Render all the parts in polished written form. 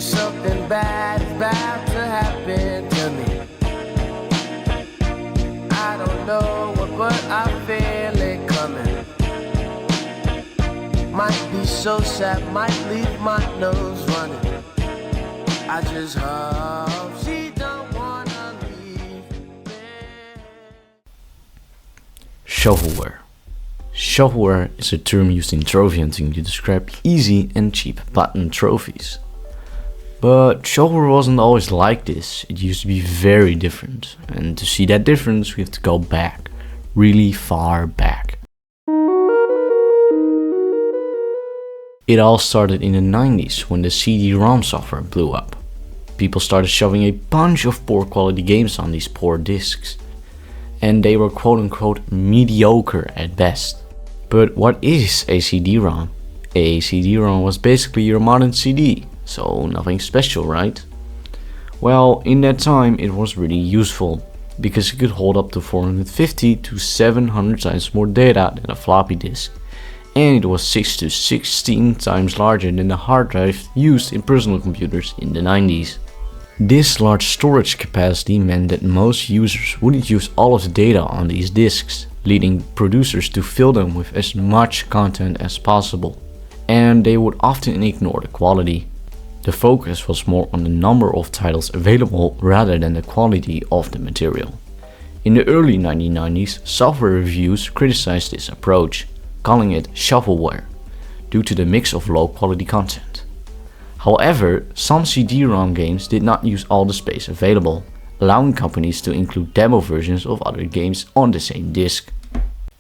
something bad is about to happen to me. I don't know what, but I feel it coming. Might be so sad, might leave my nose running. I just hope she don't wanna leave me. Shovelware. Shovelware is a term used in trophy hunting to describe easy and cheap platinum trophies. But shovelware wasn't always like this, it used to be very different, and to see that difference we have to go back, really far back. It all started in the 90s when the CD-ROM software blew up. People started shoving a bunch of poor quality games on these poor discs, and they were quote unquote mediocre at best. But what is a CD-ROM? A CD-ROM was basically your modern CD, so nothing special, right? Well, in that time it was really useful, because it could hold up to 450 to 700 times more data than a floppy disk, and it was 6 to 16 times larger than the hard drive used in personal computers in the 90s. This large storage capacity meant that most users wouldn't use all of the data on these disks, leading producers to fill them with as much content as possible, and they would often ignore the quality. The focus was more on the number of titles available rather than the quality of the material. In the early 1990s, software reviews criticized this approach, calling it shovelware, due to the mix of low quality content. However, some CD-ROM games did not use all the space available, allowing companies to include demo versions of other games on the same disk.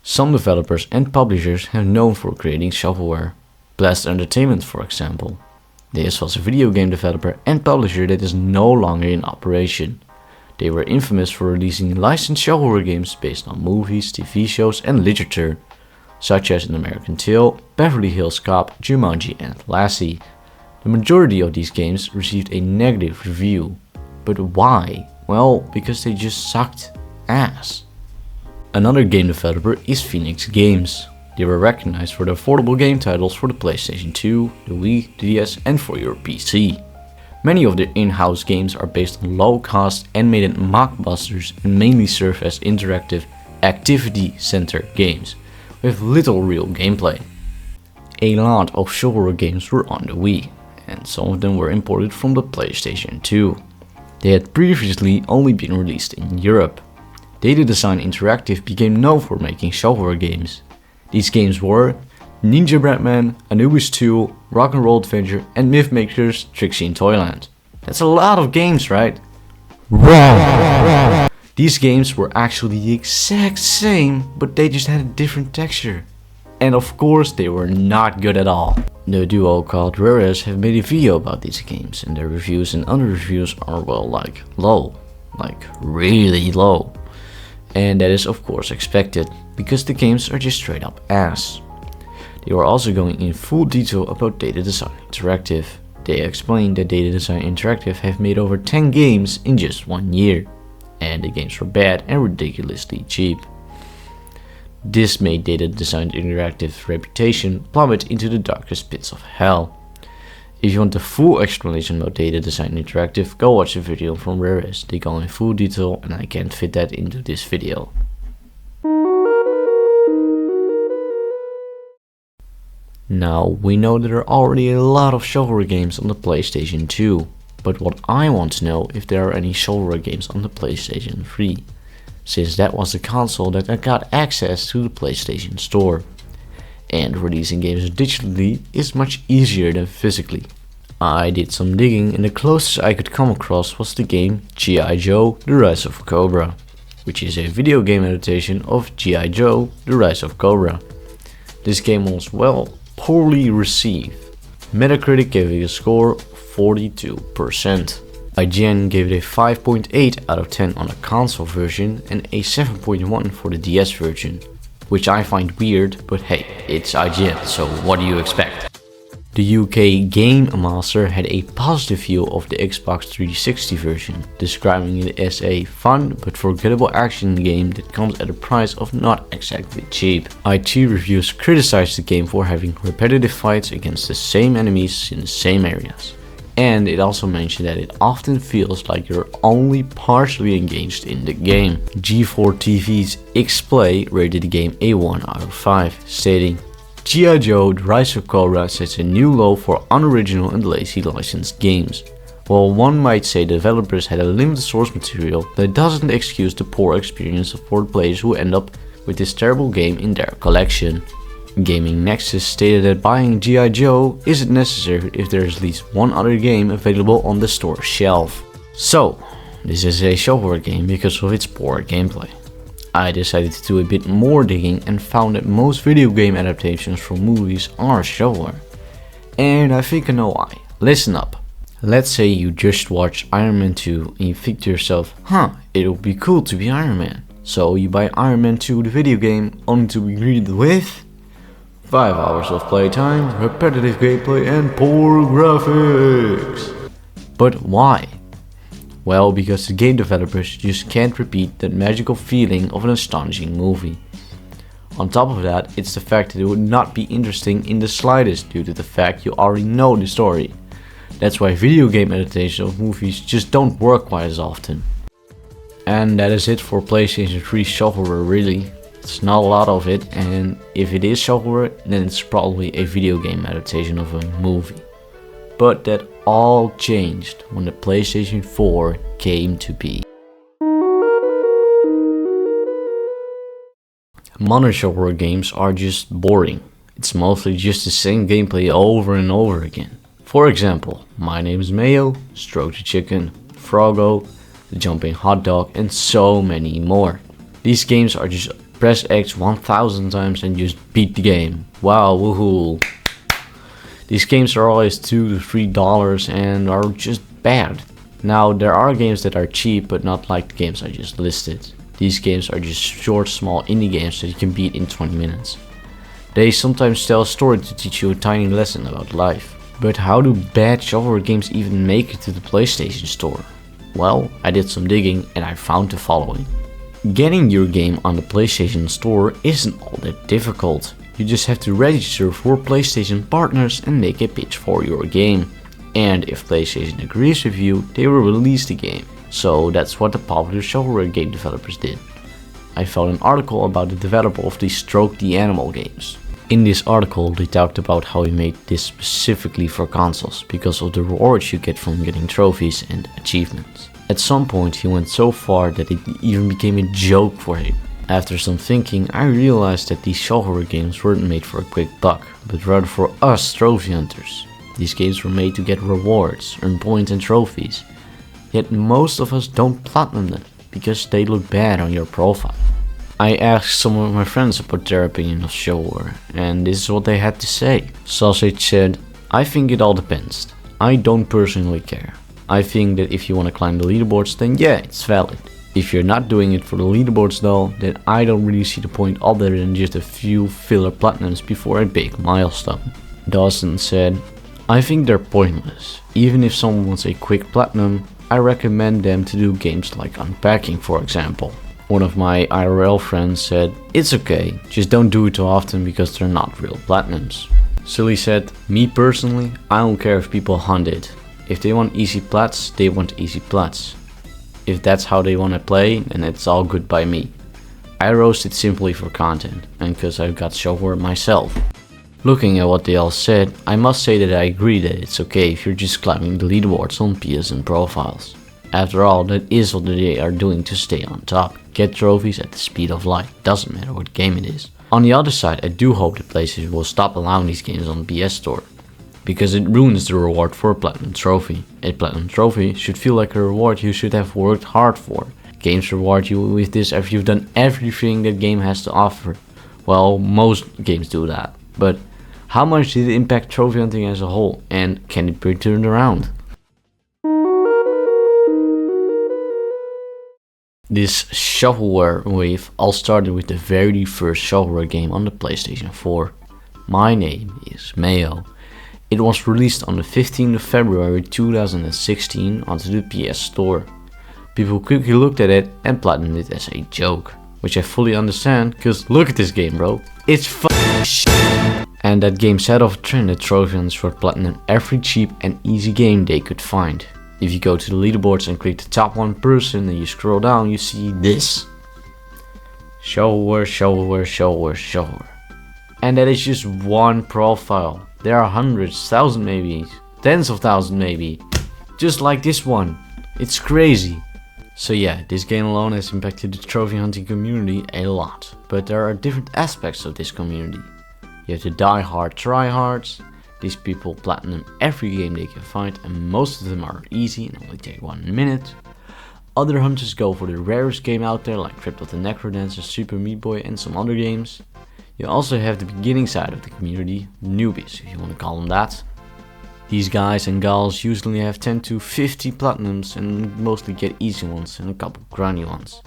Some developers and publishers have known for creating shovelware. Blast Entertainment, for example. This was a video game developer and publisher that is no longer in operation. They were infamous for releasing licensed shovelware games based on movies, TV shows and literature, such as An American Tail, Beverly Hills Cop, Jumanji and Lassie. The majority of these games received a negative review. But why? Well, because they just sucked ass. Another game developer is Phoenix Games. They were recognized for the affordable game titles for the PlayStation 2, the Wii, the DS and for your PC. Many of their in-house games are based on low-cost animated mockbusters and mainly serve as interactive activity center games, with little real gameplay. A lot of shovelware games were on the Wii, and some of them were imported from the PlayStation 2. They had previously only been released in Europe. Data Design Interactive became known for making shovelware games. These games were Ninja Breadman, Anubis 2, Rock'n'Roll Adventure and Mythmakers Trixie in Toyland. That's a lot of games, right? Wrong. These games were actually the exact same, but they just had a different texture. And of course they were not good at all. The duo called Rares have made a video about these games, and their reviews and under reviews are well low, really low. And that is of course expected, because the games are just straight up ass. They were also going in full detail about Data Design Interactive. They explained that Data Design Interactive have made over 10 games in just 1 year, and the games were bad and ridiculously cheap. This made Data Design Interactive's reputation plummet into the darkest pits of hell. If you want the full explanation about Data Design Interactive, go watch the video from Rares. They go in full detail and I can't fit that into this video. Now, we know there are already a lot of shovelware games on the PlayStation 2, but what I want to know if there are any shovelware games on the PlayStation 3. Since that was the console that I got access to the PlayStation Store. And releasing games digitally is much easier than physically. I did some digging and the closest I could come across was the game G.I. Joe The Rise of Cobra, which is a video game adaptation of G.I. Joe The Rise of Cobra. This game was poorly received. Metacritic gave it a score of 42%. IGN gave it a 5.8 out of 10 on the console version and a 7.1 for the DS version, which I find weird, but hey, it's IGN, so what do you expect? The UK Game Master had a positive view of the Xbox 360 version, describing it as a fun but forgettable action game that comes at a price of not exactly cheap. IT reviews criticized the game for having repetitive fights against the same enemies in the same areas. And it also mentioned that it often feels like you're only partially engaged in the game. G4 TV's X-Play rated the game a 1 out of 5, stating, G.I. Joe The Rise of Cobra sets a new low for unoriginal and lazy licensed games. While one might say the developers had a limited source material, that doesn't excuse the poor experience for players who end up with this terrible game in their collection. Gaming Nexus stated that buying G.I. Joe isn't necessary if there is at least one other game available on the store shelf. So, this is a shovelware game because of its poor gameplay. I decided to do a bit more digging and found that most video game adaptations from movies are shovelware. And I think I know why. Listen up. Let's say you just watched Iron Man 2 and you think to yourself, it would be cool to be Iron Man. So you buy Iron Man 2 the video game only to be greeted with 5 hours of playtime, repetitive gameplay and poor graphics. But why? Well, because the game developers just can't repeat that magical feeling of an astonishing movie. On top of that, it's the fact that it would not be interesting in the slightest due to the fact you already know the story. That's why video game adaptations of movies just don't work quite as often. And that is it for PlayStation 3 shovelware really. It's not a lot of it, and if it is shovelware, then it's probably a video game adaptation of a movie. But that all changed when the PlayStation 4 came to be. Modern shovelware games are just boring. It's mostly just the same gameplay over and over again. For example, My Name is Mayo, Stroke the Chicken, Froggo, The Jumping Hot Dog, and so many more. These games are just press X 1000 times and just beat the game. Wow, woohoo. These games are always $2 to $3 and are just bad. Now there are games that are cheap but not like the games I just listed. These games are just short small indie games that you can beat in 20 minutes. They sometimes tell a story to teach you a tiny lesson about life. But how do bad shovelware games even make it to the PlayStation Store? Well, I did some digging and I found the following. Getting your game on the PlayStation Store isn't all that difficult. You just have to register for PlayStation partners and make a pitch for your game. And if PlayStation agrees with you, they will release the game. So that's what the popular shovelware game developers did. I found an article about the developer of the Stroke the Animal games. In this article they talked about how he made this specifically for consoles because of the rewards you get from getting trophies and achievements. At some point he went so far that it even became a joke for him. After some thinking, I realized that these shovelware games weren't made for a quick buck, but rather for us trophy hunters. These games were made to get rewards, earn points and trophies. Yet most of us don't platinum them, because they look bad on your profile. I asked some of my friends about their opinion of shovelware, and this is what they had to say. Sausage said, I think it all depends. I don't personally care. I think that if you want to climb the leaderboards, then yeah, it's valid. If you're not doing it for the leaderboards though, then I don't really see the point other than just a few filler platinums before a big milestone. Dawson said, I think they're pointless. Even if someone wants a quick platinum, I recommend them to do games like Unpacking, for example. One of my IRL friends said, it's okay, just don't do it too often because they're not real platinums. Silly said, me personally, I don't care if people hunt it. If they want easy plats, they want easy plats. If that's how they want to play, then it's all good by me. I roast it simply for content, and cause I've got shovelware myself. Looking at what they all said, I must say that I agree that it's okay if you're just climbing the leaderboards on PSN profiles. After all, that is what they are doing to stay on top. Get trophies at the speed of light, doesn't matter what game it is. On the other side, I do hope that PlayStation will stop allowing these games on the PS Store, because it ruins the reward for a platinum trophy. A platinum trophy should feel like a reward you should have worked hard for. Games reward you with this after you've done everything that game has to offer. Well, most games do that, but how much did it impact trophy hunting as a whole, and can it be turned around? This shovelware wave all started with the very first shovelware game on the PlayStation 4. My Name is Mayo. It was released on the 15th of February 2016 onto the PS Store. People quickly looked at it and platinumed it as a joke, which I fully understand, cause look at this game bro, it's f***ing shit. And that game set off a trend that trophy hunters were platinum every cheap and easy game they could find. If you go to the leaderboards and click the top 1% and you scroll down, you see this. Shovelware, Shovelware, Shovelware, Shovelware. And that is just one profile. There are hundreds, thousands maybe, tens of thousands maybe. Just like this one. It's crazy. So yeah, this game alone has impacted the trophy hunting community a lot. But there are different aspects of this community. You have the die-hard tryhards. These people platinum every game they can find and most of them are easy and only take 1 minute. Other hunters go for the rarest game out there like Crypt of the Necrodancer, Super Meat Boy and some other games. You also have the beginning side of the community, newbies if you want to call them that. These guys and gals usually have 10 to 50 platinums and mostly get easy ones and a couple grindy ones.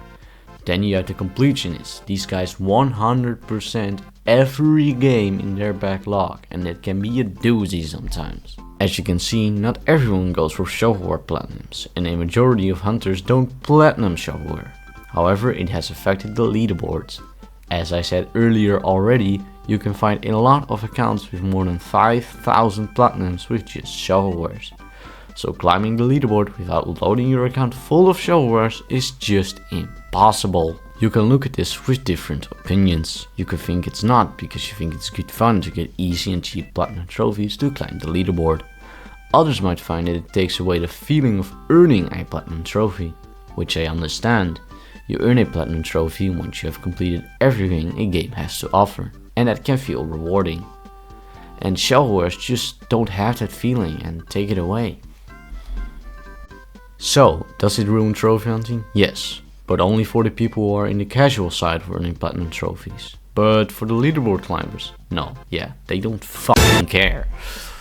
Then you have the completionists. These guys 100% every game in their backlog and that can be a doozy sometimes. As you can see, not everyone goes for shovelware platinums and a majority of hunters don't platinum shovelware. However, it has affected the leaderboards. As I said earlier already, you can find a lot of accounts with more than 5,000 platinums with just shovelwares. So climbing the leaderboard without loading your account full of shovelwares is just impossible. You can look at this with different opinions. You could think it's not because you think it's good fun to get easy and cheap platinum trophies to climb the leaderboard. Others might find that it takes away the feeling of earning a platinum trophy, which I understand. You earn a platinum trophy once you have completed everything a game has to offer, and that can feel rewarding. And shovelwares just don't have that feeling and take it away. So, does it ruin trophy hunting? Yes, but only for the people who are in the casual side of earning platinum trophies. But for the leaderboard climbers, no, yeah, they don't fucking care.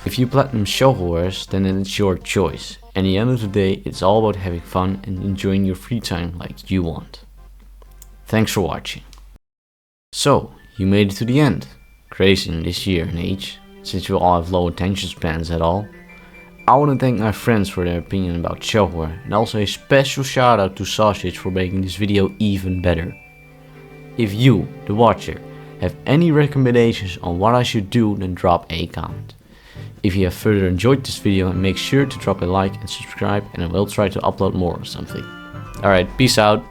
If you platinum shovelwares, then it's your choice. And at the end of the day, it's all about having fun and enjoying your free time like you want. Thanks for watching. So, you made it to the end. Crazy in this year and age, since we all have low attention spans at all. I want to thank my friends for their opinion about shovelware, and also a special shout out to Sausage for making this video even better. If you, the watcher, have any recommendations on what I should do, then drop a comment. If you have further enjoyed this video, make sure to drop a like and subscribe, and I will try to upload more or something. Alright, peace out.